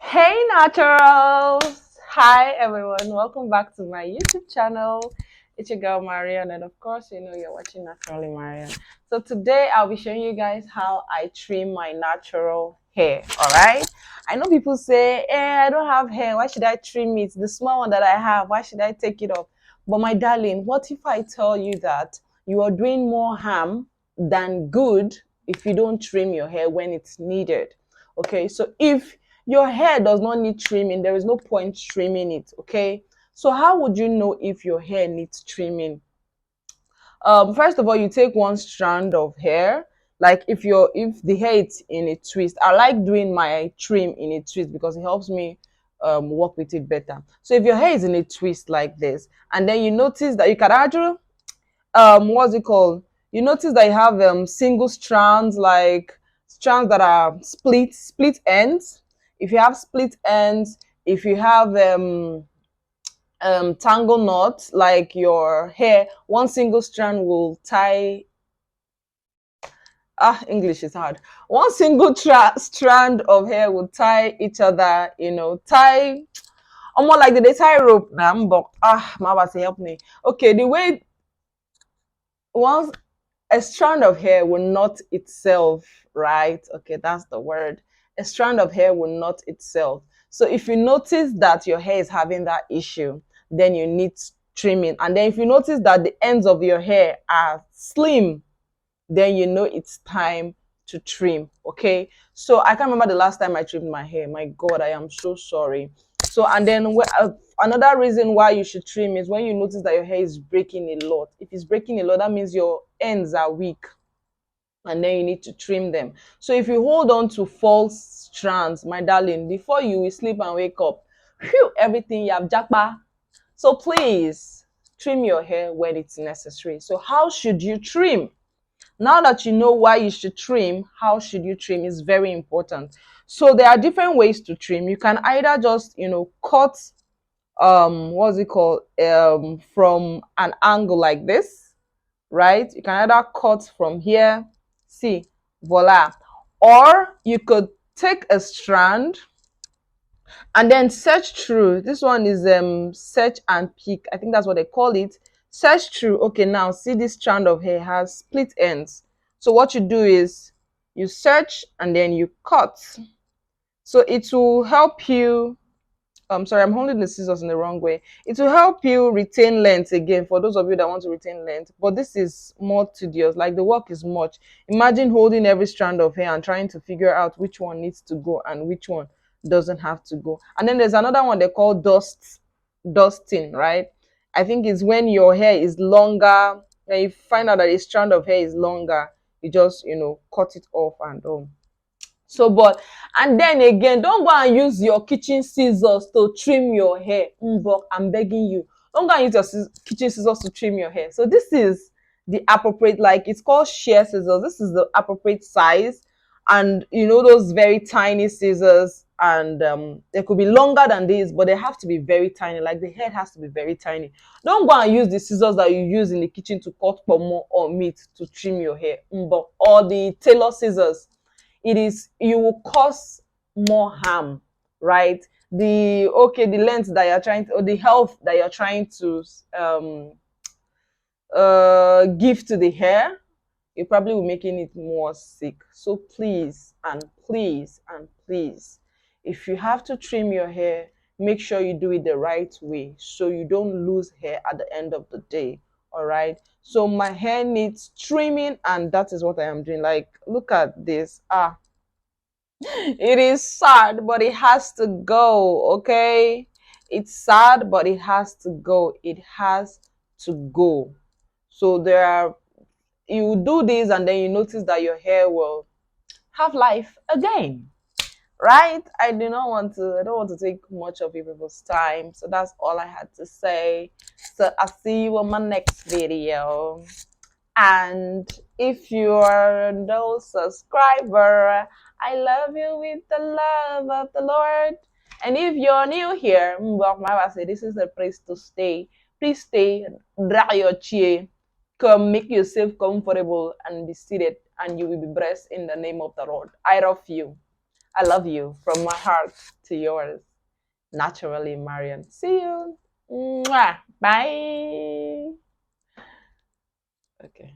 Hey naturals! Hi everyone, welcome back to my YouTube channel. It's your girl Marian, and of course, you know you're watching Naturally Marian. So today I'll be showing you guys how I trim my natural hair. Alright? I know people say, I don't have hair, why should I trim it? The small one that I have, why should I take it off? But my darling, what if I tell you that you are doing more harm than good if you don't trim your hair when it's needed? Okay, so if your hair does not need trimming, there is no point trimming it. Okay, so how would you know if your hair needs trimming? First of all, you take one strand of hair. Like if the hair is in a twist, I like doing my trim in a twist because it helps me work with it better. So if your hair is in a twist like this, and then you notice that you can actually what's it called, you notice that you have single strands, like strands that are split ends. If you have split ends, if you have tangle knot, like your hair, one single strand will tie. English is hard. One single strand of hair will tie each other, tie almost like they tie rope now. My boss help me. Okay, the way once a strand of hair will knot itself, right? Okay, that's the word. A strand of hair will knot itself. So if you notice that your hair is having that issue, then you need trimming. And then if you notice that the ends of your hair are slim, then you know it's time to trim. Okay, so I can't remember the last time I trimmed my hair. My god, I am so sorry. So and then another reason why you should trim is when you notice that your hair is breaking a lot. If it's breaking a lot, that means your ends are weak, and then you need to trim them. So if you hold on to false strands, my darling, before you will sleep and wake up, whew, everything you have jackpa. So please trim your hair when it's necessary. So how should you trim? Now that you know why you should trim, how should you trim is very important. So there are different ways to trim. You can either just, cut what's it called, from an angle like this, right? You can either cut from here, see, voila. Or you could take a strand and then search through. This one is search and pick, I think that's what they call it. Search through. Okay, now see, this strand of hair has split ends. So what you do is you search and then you cut. So it will help you. Sorry, I'm holding the scissors in the wrong way. It will help you retain length again, for those of you that want to retain length. But this is more tedious. Like, the work is much. Imagine holding every strand of hair and trying to figure out which one needs to go and which one doesn't have to go. And then there's another one they call dusting, right? I think it's when your hair is longer and you find out that a strand of hair is longer, you just cut it off and so, but and then again, don't go and use your kitchen scissors to trim your hair. But I'm begging you, don't go and use your kitchen scissors to trim your hair. So this is the appropriate, like, it's called shear scissors. This is the appropriate size, and those very tiny scissors, and they could be longer than this, but they have to be very tiny. Like, the head has to be very tiny. Don't go and use the scissors that you use in the kitchen to cut pomo or meat to trim your hair. Or the tailor scissors, you will cause more harm, right? The length that you're trying to, or the health that you're trying to give to the hair, you probably will making it more sick. So please and please and please, if you have to trim your hair, make sure you do it the right way so you don't lose hair at the end of the day. All right, so my hair needs trimming, and that is what I am doing. Like, look at this. It is sad, but it has to go, okay? It's sad, but it has to go. It has to go. So you do this and then you notice that your hair will have life again, right? I don't want to take much of you people's time. So that's all I had to say. So I'll see you on my next video. And if you are no subscriber, I love you with the love of the Lord. And if you're new here, Mama say this is a place to stay. Please stay, drag your chair, come make yourself comfortable and be seated, and you will be blessed in the name of the Lord. I love you. I love you from my heart to yours. Naturally, Marion. See you. Mwah. Bye. Okay.